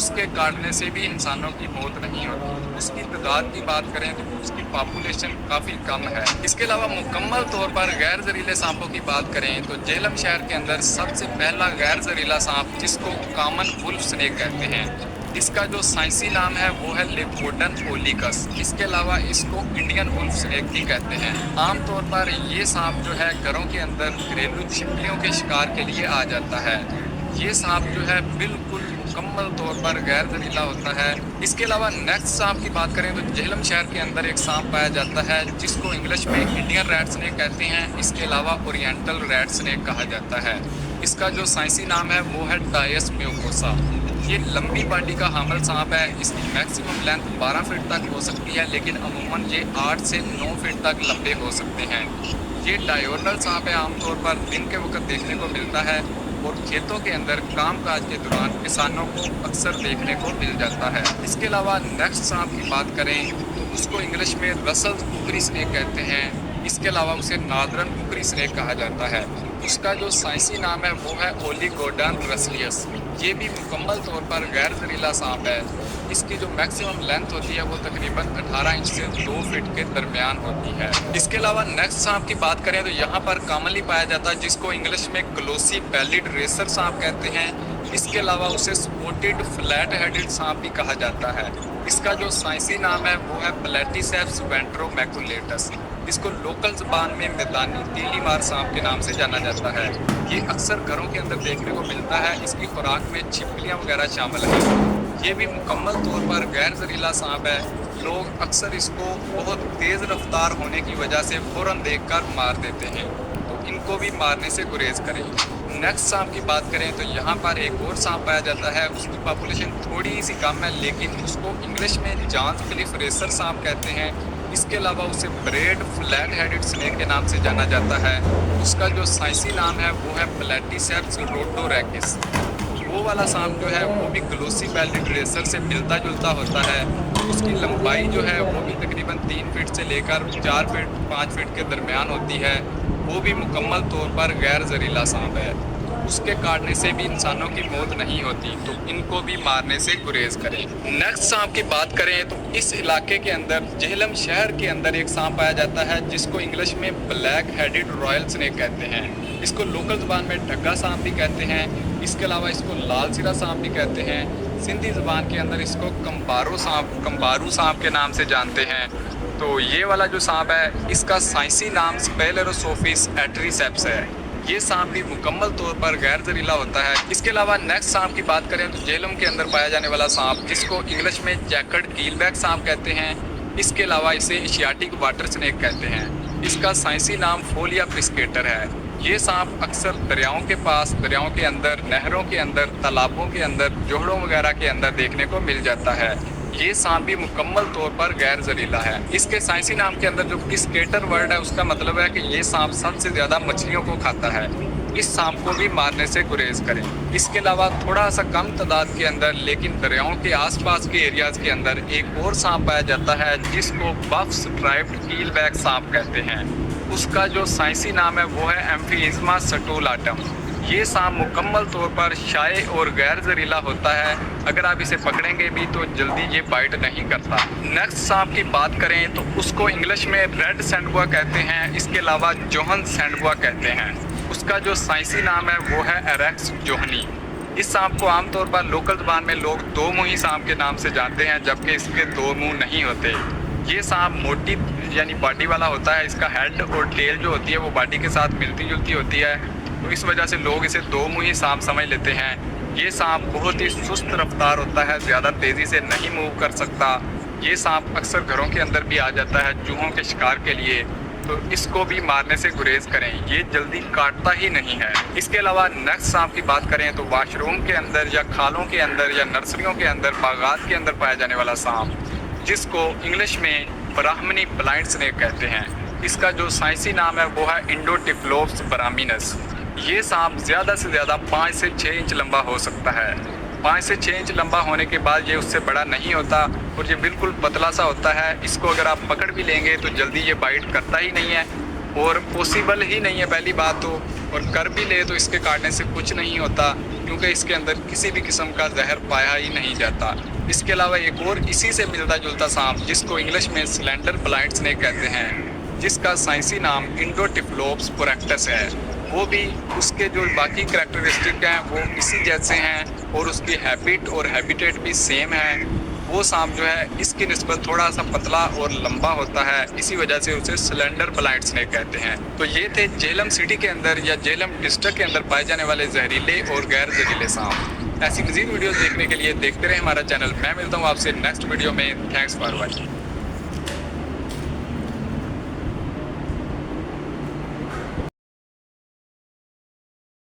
اس کے کاٹنے سے بھی انسانوں کی موت نہیں ہوتی۔ اس کی تعداد کی بات کریں تو اس کی پاپولیشن کافی کم ہے۔ اس کے علاوہ مکمل طور پر غیر زہریلے سانپوں کی بات کریں تو جہلم شہر کے اندر سب سے پہلا غیر زہریلا سانپ جس کو کامن وولف سنیک کہتے ہیں، اس کا جو سائنسی نام ہے وہ ہے لیپوڈن اولیکس۔ اس کے علاوہ اس کو انڈین وولف سنیک بھی کہتے ہیں۔ عام طور پر یہ سانپ جو ہے گھروں کے اندر گھریلو چھپکلیوں کے شکار کے لیے آ جاتا ہے۔ یہ سانپ جو ہے بالکل مکمل طور پر غیر زہریلا ہوتا ہے۔ اس کے علاوہ نیکسٹ سانپ کی بات کریں تو جہلم شہر کے اندر ایک سانپ پایا جاتا ہے جس کو انگلش میں انڈین ریٹ سنیک کہتے ہیں۔ اس کے علاوہ اورینٹل ریٹ سنیک کہا جاتا ہے۔ اس کا جو سائنسی نام ہے وہ ہے ٹائس میوکوسا۔ یہ لمبی باڈی کا حامل سانپ ہے۔ اس کی میکسیمم لینتھ 12 فٹ تک ہو سکتی ہے، لیکن عموماً یہ 8 سے 9 فٹ تک لمبے ہو سکتے ہیں۔ یہ ڈائیورنل سانپ ہے، عام طور پر دن کے وقت دیکھنے کو ملتا ہے اور کھیتوں کے اندر کام کاج کے دوران کسانوں کو اکثر دیکھنے کو مل جاتا ہے۔ اس کے علاوہ نیکسٹ سانپ کی بات کریں تو اس کو انگلش میں رسل کوکری سنیک کہتے ہیں۔ اس کے علاوہ اسے نادرن کوکری سنیک کہا جاتا ہے۔ اس کا جو سائنسی نام ہے وہ ہے اولیگوڈن رسلیس۔ یہ بھی مکمل طور پر غیر زہریلا سانپ ہے۔ اس کی جو میکسیمم لینتھ ہوتی ہے وہ تقریباً 18 انچ سے 2 فٹ کے درمیان ہوتی ہے۔ اس کے علاوہ نیکسٹ سانپ کی بات کریں تو یہاں پر کامنلی پایا جاتا ہے جس کو انگلش میں گلوسی بیلیڈ ریسر سانپ کہتے ہیں۔ اس کے علاوہ اسے سپوٹڈ فلیٹ ہیڈڈ سانپ بھی کہا جاتا ہے۔ اس کا جو سائنسی نام ہے وہ ہے پلیٹیسیپس وینٹرومیکولیٹس۔ اس کو لوکل زبان میں میدانی تیلی مار سانپ کے نام سے جانا جاتا ہے۔ یہ اکثر گھروں کے اندر دیکھنے کو ملتا ہے۔ اس کی خوراک میں چھپکلیاں وغیرہ شامل ہیں۔ یہ بھی مکمل طور پر غیر زہریلا سانپ ہے۔ لوگ اکثر اس کو بہت تیز رفتار ہونے کی وجہ سے فوراً دیکھ کر مار دیتے ہیں، تو ان کو بھی مارنے سے گریز کریں۔ نیکسٹ سانپ کی بات کریں تو یہاں پر ایک اور سانپ پایا جاتا ہے۔ اس کی پاپولیشن تھوڑی سی کم ہے، لیکن اس کو انگلش میں جانس کلف ریسر سانپ کہتے ہیں۔ اس کے علاوہ اسے بریڈ فلیٹ ہیڈڈ سنیک کے نام سے جانا جاتا ہے۔ اس کا جو سائنسی نام ہے وہ ہے پلیٹیسیپس روٹوریکس۔ وہ والا سانپ جو ہے وہ بھی گلوسی بیلیڈ ریسر سے ملتا جلتا ہوتا ہے۔ اس کی لمبائی جو ہے وہ بھی تقریباً 3 فٹ سے لے کر 4 فٹ 5 فٹ کے درمیان ہوتی ہے۔ وہ بھی مکمل طور پر غیر زہریلا سانپ ہے۔ اس کے کاٹنے سے بھی انسانوں کی موت نہیں ہوتی، تو ان کو بھی مارنے سے گریز کریں۔ نیکسٹ سانپ کی بات کریں تو اس علاقے کے اندر جہلم شہر کے اندر ایک سانپ پایا جاتا ہے جس کو انگلش میں بلیک ہیڈڈ رائل سنیک کہتے ہیں۔ اس کو لوکل زبان میں ڈھگا سانپ بھی کہتے ہیں۔ اس کے علاوہ اس کو لال سرا سانپ بھی کہتے ہیں۔ سندھی زبان کے اندر اس کو کمبارو سانپ کے نام سے جانتے ہیں۔ تو یہ والا جو سانپ ہے اس کا سائنسی نام سپیلروسوفس ایٹریسیپس ہے۔ یہ سانپ بھی مکمل طور پر غیر زہریلا ہوتا ہے۔ اس کے علاوہ نیکسٹ سانپ کی بات کریں تو جہلم کے اندر پایا جانے والا سانپ جس کو انگلش میں جیکڈ کیل بیک سانپ کہتے ہیں۔ اس کے علاوہ اسے ایشیاٹک واٹر سنیک کہتے ہیں۔ اس کا سائنسی نام فولیا پسکیٹر ہے۔ یہ سانپ اکثر دریاؤں کے پاس، دریاؤں کے اندر، نہروں کے اندر، تالابوں کے اندر، جوہڑوں وغیرہ کے اندر دیکھنے کو مل جاتا ہے۔ یہ سانپ بھی مکمل طور پر غیر زہریلا ہے۔ اس کے سائنسی نام کے اندر جو پسکیٹر ورڈ ہے اس کا مطلب ہے کہ یہ سانپ سب سے زیادہ مچھلیوں کو کھاتا ہے۔ اس سانپ کو بھی مارنے سے گریز کریں۔ اس کے علاوہ تھوڑا سا کم تعداد کے اندر لیکن دریاؤں کے آس پاس کے ایریاز کے اندر ایک اور سانپ پایا جاتا ہے جس کو بف سٹرائپڈ کیل بیک سانپ کہتے ہیں۔ اس کا جو سائنسی نام ہے وہ ہے ایمفیزما سٹولاٹم۔ یہ سانپ مکمل طور پر شائع اور غیر زہریلا ہوتا ہے۔ اگر آپ اسے پکڑیں گے بھی تو جلدی یہ بائٹ نہیں کرتا۔ نیکسٹ سانپ کی بات کریں تو اس کو انگلش میں ریڈ سینڈ-بوا کہتے ہیں۔ اس کے علاوہ جوہن سینڈ-بوا کہتے ہیں۔ اس کا جو سائنسی نام ہے وہ ہے ایریکس جوہنی۔ اس سانپ کو عام طور پر لوکل زبان میں لوگ 2 منہی سانپ کے نام سے جانتے ہیں، جبکہ اس کے 2 منہ نہیں ہوتے۔ یہ سانپ موٹی یعنی باڈی والا ہوتا ہے۔ اس کا ہیڈ اور ٹیل جو ہوتی ہے وہ باڈی کے ساتھ ملتی جلتی ہوتی ہے، تو اس وجہ سے لوگ اسے 2 منہی سانپ سمجھ لیتے ہیں۔ یہ سانپ بہت ہی سست رفتار ہوتا ہے، زیادہ تیزی سے نہیں موو کر سکتا۔ یہ سانپ اکثر گھروں کے اندر بھی آ جاتا ہے چوہوں کے شکار کے لیے، تو اس کو بھی مارنے سے گریز کریں۔ یہ جلدی کاٹتا ہی نہیں ہے۔ اس کے علاوہ نیکسٹ سانپ کی بات کریں تو واش روم کے اندر یا کھالوں کے اندر یا نرسریوں کے اندر، باغات کے اندر پایا جانے والا سانپ جس کو انگلش میں براہمنی بلائنڈ سنیک کہتے ہیں۔ اس کا جو سائنسی نام ہے وہ ہے انڈوٹیفلوپس برامینس۔ یہ سانپ زیادہ سے زیادہ 5 سے 6 انچ لمبا ہو سکتا ہے۔ 5 سے 6 انچ لمبا ہونے کے بعد یہ اس سے بڑا نہیں ہوتا اور یہ بالکل پتلا سا ہوتا ہے۔ اس کو اگر آپ پکڑ بھی لیں گے تو جلدی یہ بائٹ کرتا ہی نہیں ہے۔ اور پاسبل ہی نہیں ہے پہلی بات تو، اور کر بھی لے تو اس کے کاٹنے سے کچھ نہیں ہوتا، کیونکہ اس کے اندر کسی بھی قسم کا زہر پایا ہی نہیں جاتا۔ اس کے علاوہ ایک اور اسی سے ملتا جلتا سانپ جس کو انگلش میں سلینڈر بلائٹ سنیک کہتے ہیں، جس کا سائنسی نام انڈوٹیفلوپس پوریکٹس ہے، وہ بھی اس کے جو باقی کریکٹرسٹک ہیں وہ اسی جیسے ہیں، اور اس کی ہیبٹ اور ہیبیٹیٹ بھی سیم ہے۔ وہ سانپ جو ہے اس کی نسبت تھوڑا سا پتلا اور لمبا ہوتا ہے، اسی وجہ سے اسے سلینڈر بلائٹ سنیک کہتے ہیں۔ تو یہ تھے جہلم سٹی کے اندر یا جہلم ڈسٹرکٹ کے اندر پائے جانے والے زہریلے اور غیر زہریلے سانپ۔ ایسی مزید ویڈیوز دیکھنے کے لیے دیکھتے رہیں ہمارا چینل۔ میں ملتا ہوں آپ سے نیکسٹ ویڈیو میں۔ Thanks for watching.